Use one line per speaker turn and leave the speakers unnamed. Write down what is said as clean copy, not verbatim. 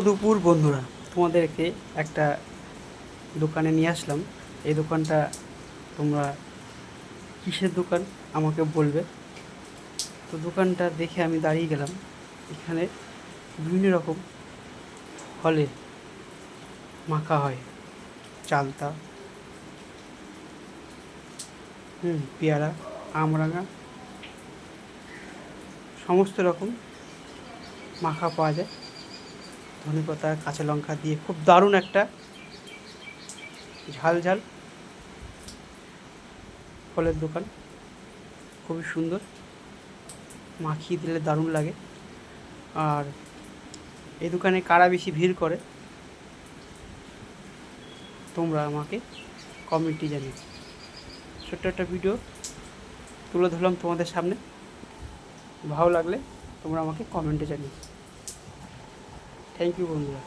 দুপুর বন্ধুরা, তোমাদেরকে একটা দোকানে নিয়ে আসলাম। এই দোকানটা তোমরা কিসের দোকান আমাকে বলবে। তো দোকানটা দেখে আমি দাঁড়িয়ে গেলাম। এখানে বিভিন্ন রকম ফলে মাখা হয়। চালতা, পেয়ারা, আমরাঙা, সমস্ত রকম মাখা পাওয়া যায়। ধনেপাতা, কাঁচা লঙ্কা দিয়ে খুব দারুণ একটা ঝাল ঝাল ফলের দোকান। খুবই সুন্দর, মাখিয়ে দিলে দারুণ লাগে। আর এই দোকানে কারা বেশি ভিড় করে তোমরা আমাকে কমেন্টে জানিও। ছোট্ট একটা ভিডিও তুলে ধরলাম তোমাদের সামনে। ভালো লাগলে তোমরা আমাকে কমেন্টে জানিও। থ্যাংক ইউ বন্ধুরা।